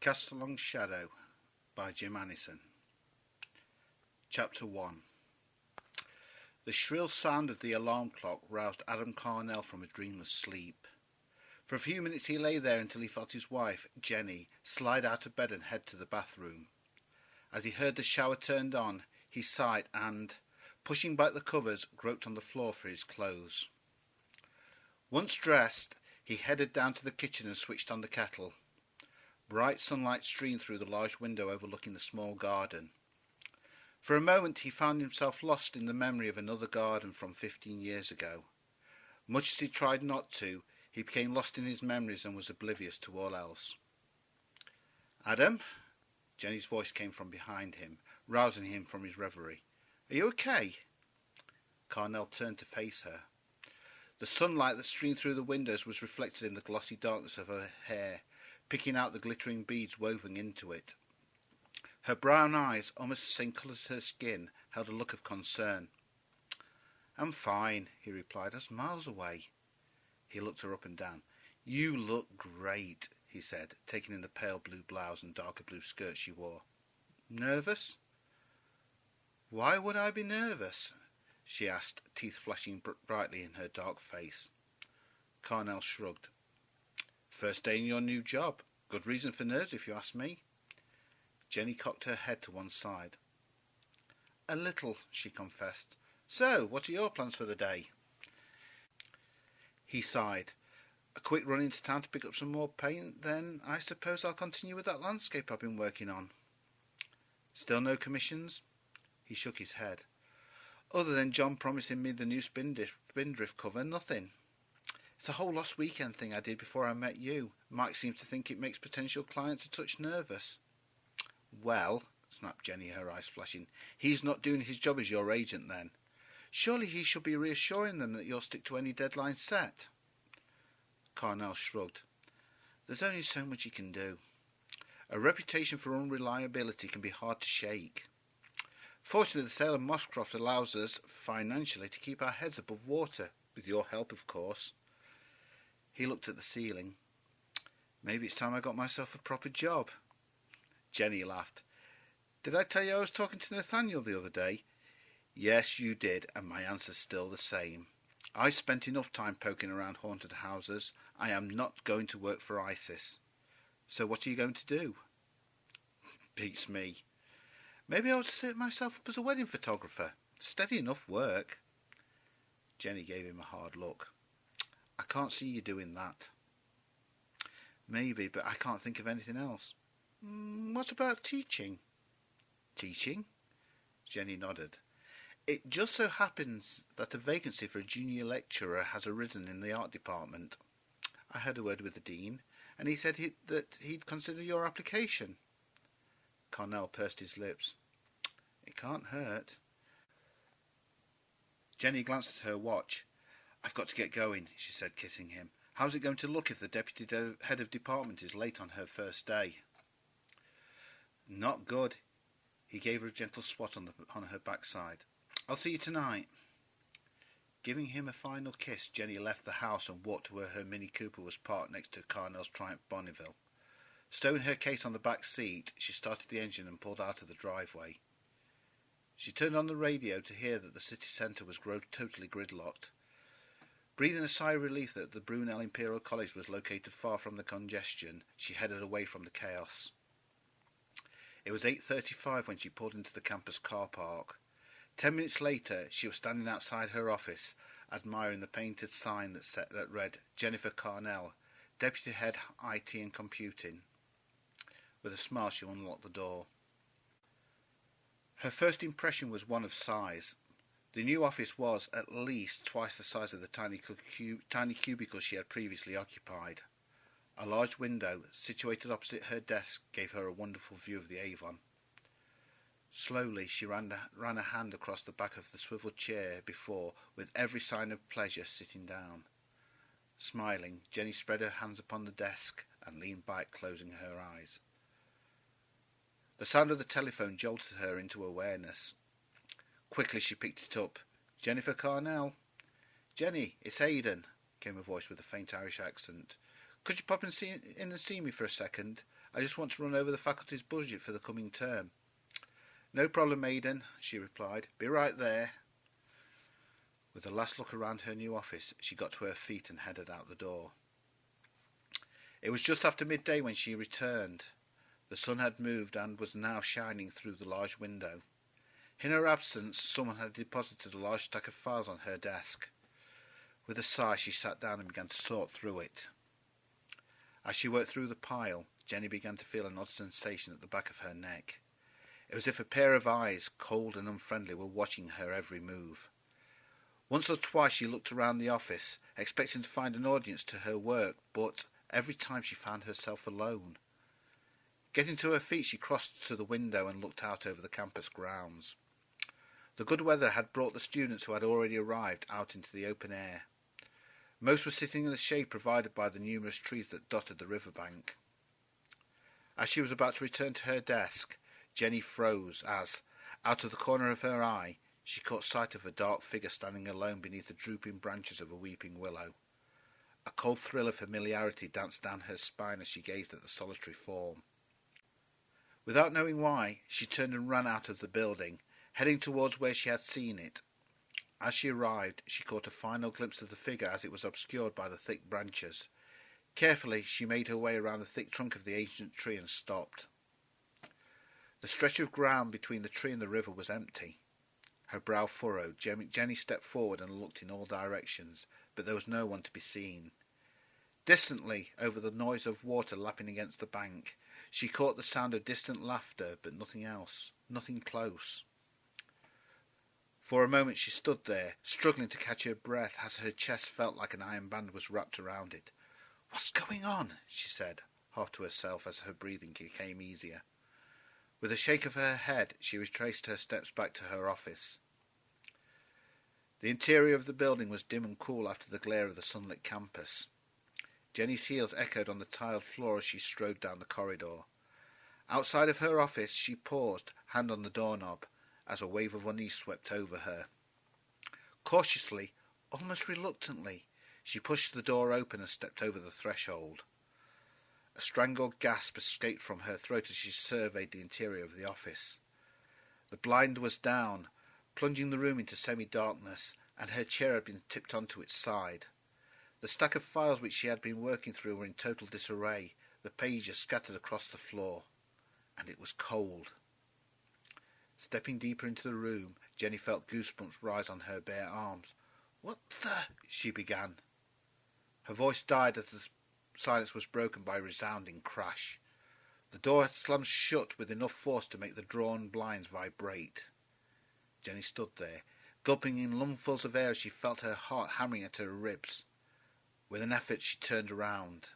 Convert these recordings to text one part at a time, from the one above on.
Cast Along Shadow by Jim Annison. Chapter 1. The shrill sound of the alarm clock roused Adam Carnell from a dreamless sleep. For a few minutes he lay there until he felt his wife, Jenny, slide out of bed and head to the bathroom. As he heard the shower turned on, he sighed and, pushing back the covers, groped on the floor for his clothes. Once dressed, he headed down to the kitchen and switched on the kettle. Bright sunlight streamed through the large window overlooking the small garden. For a moment he found himself lost in the memory of another garden from 15 years ago. Much as he tried not to, he became lost in his memories and was oblivious to all else. "Adam?" Jenny's voice came from behind him, rousing him from his reverie. "Are you okay?" Carnell turned to face her. The sunlight that streamed through the windows was reflected in the glossy darkness of her hair, picking out the glittering beads woven into it. Her brown eyes, almost the same colour as her skin, held a look of concern. "I'm fine," he replied. "I was miles away." He looked her up and down. "You look great," he said, taking in the pale blue blouse and darker blue skirt she wore. "Nervous?" "Why would I be nervous?" she asked, teeth flashing brightly in her dark face. Carnell shrugged. "First day in your new job. Good reason for nerves, if you ask me." Jenny cocked her head to one side. "A little," she confessed. "So, what are your plans for the day?" He sighed. "A quick run into town to pick up some more paint, then I suppose I'll continue with that landscape I've been working on." "Still no commissions?" He shook his head. "Other than John promising me the new Spindrift cover, nothing. It's a whole lost weekend thing I did before I met you. Mike seems to think it makes potential clients a touch nervous." "Well," snapped Jenny, her eyes flashing, "he's not doing his job as your agent, then. Surely he should be reassuring them that you'll stick to any deadline set." Carnell shrugged. "There's only so much he can do. A reputation for unreliability can be hard to shake. Fortunately, the sale of Mosscroft allows us, financially, to keep our heads above water, with your help, of course." He looked at the ceiling. "Maybe it's time I got myself a proper job." Jenny laughed. "Did I tell you I was talking to Nathaniel the other day?" "Yes, you did, and my answer's still the same. I've spent enough time poking around haunted houses. I am not going to work for ISIS. So what are you going to do?" "Beats me. Maybe I ought to set myself up as a wedding photographer. Steady enough work." Jenny gave him a hard look. "I can't see you doing that." "Maybe, but I can't think of anything else." "What about teaching?" "Teaching?" Jenny nodded. "It just so happens that a vacancy for a junior lecturer has arisen in the art department. I had a word with the dean, and he said that he'd consider your application." Carnell pursed his lips. "It can't hurt." Jenny glanced at her watch. "I've got to get going," she said, kissing him. "How's it going to look if the deputy head of department is late on her first day?" "Not good." He gave her a gentle swat on her backside. "I'll see you tonight." Giving him a final kiss, Jenny left the house and walked to where her Mini Cooper was parked next to Carnell's Triumph Bonneville. Stowing her case on the back seat, she started the engine and pulled out of the driveway. She turned on the radio to hear that the city centre was totally gridlocked. Breathing a sigh of relief that the Brunel Imperial College was located far from the congestion, she headed away from the chaos. It was 8:35 when she pulled into the campus car park. 10 minutes later, she was standing outside her office, admiring the painted sign that read, "Jennifer Carnell, Deputy Head IT and Computing." With a smile, she unlocked the door. Her first impression was one of size. The new office was, at least, twice the size of the tiny cubicle she had previously occupied. A large window, situated opposite her desk, gave her a wonderful view of the Avon. Slowly she ran a hand across the back of the swivel chair before, with every sign of pleasure, sitting down. Smiling, Jenny spread her hands upon the desk and leaned back, closing her eyes. The sound of the telephone jolted her into awareness. Quickly she picked it up. "Jennifer Carnell?" "Jenny, it's Aidan," came a voice with a faint Irish accent. "Could you pop in and see me for a second? I just want to run over the faculty's budget for the coming term. No problem, Aidan, she replied. Be right there. With a last look around her new office, she got to her feet and headed out the door. It was just after midday when she returned. The sun had moved and was now shining through the large window. In her absence, someone had deposited a large stack of files on her desk. With a sigh, she sat down and began to sort through it. As she worked through the pile, Jenny began to feel an odd sensation at the back of her neck. It was as if a pair of eyes, cold and unfriendly, were watching her every move. Once or twice she looked around the office, expecting to find an audience to her work, but every time she found herself alone. Getting to her feet, she crossed to the window and looked out over the campus grounds. The good weather had brought the students who had already arrived out into the open air. Most were sitting in the shade provided by the numerous trees that dotted the riverbank. As she was about to return to her desk, Jenny froze as, out of the corner of her eye, she caught sight of a dark figure standing alone beneath the drooping branches of a weeping willow. A cold thrill of familiarity danced down her spine as she gazed at the solitary form. Without knowing why, she turned and ran out of the building, heading towards where she had seen it. As she arrived, she caught a final glimpse of the figure as it was obscured by the thick branches. Carefully, she made her way around the thick trunk of the ancient tree and stopped. The stretch of ground between the tree and the river was empty. Her brow furrowed, Jenny stepped forward and looked in all directions, but there was no one to be seen. Distantly, over the noise of water lapping against the bank, she caught the sound of distant laughter, but nothing else, nothing close. For a moment she stood there, struggling to catch her breath as her chest felt like an iron band was wrapped around it. "What's going on?" she said, half to herself as her breathing became easier. With a shake of her head, she retraced her steps back to her office. The interior of the building was dim and cool after the glare of the sunlit campus. Jenny's heels echoed on the tiled floor as she strode down the corridor. Outside of her office, she paused, hand on the doorknob, as a wave of unease swept over her. Cautiously, almost reluctantly, she pushed the door open and stepped over the threshold. A strangled gasp escaped from her throat as she surveyed the interior of the office. The blind was down, plunging the room into semi-darkness, and her chair had been tipped onto its side. The stack of files which she had been working through were in total disarray, the pages scattered across the floor, and it was cold. Stepping deeper into the room, Jenny felt goosebumps rise on her bare arms. "What the—" she began. Her voice died as the silence was broken by a resounding crash. The door had slammed shut with enough force to make the drawn blinds vibrate. Jenny stood there, gulping in lungfuls of air as she felt her heart hammering at her ribs. With an effort she turned around.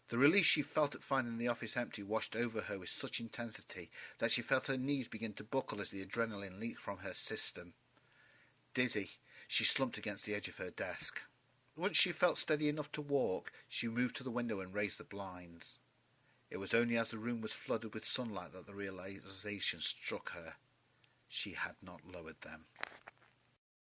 The relief she felt at finding the office empty washed over her with such intensity that she felt her knees begin to buckle as the adrenaline leaked from her system. Dizzy, she slumped against the edge of her desk. Once she felt steady enough to walk, she moved to the window and raised the blinds. It was only as the room was flooded with sunlight that the realization struck her. She had not lowered them.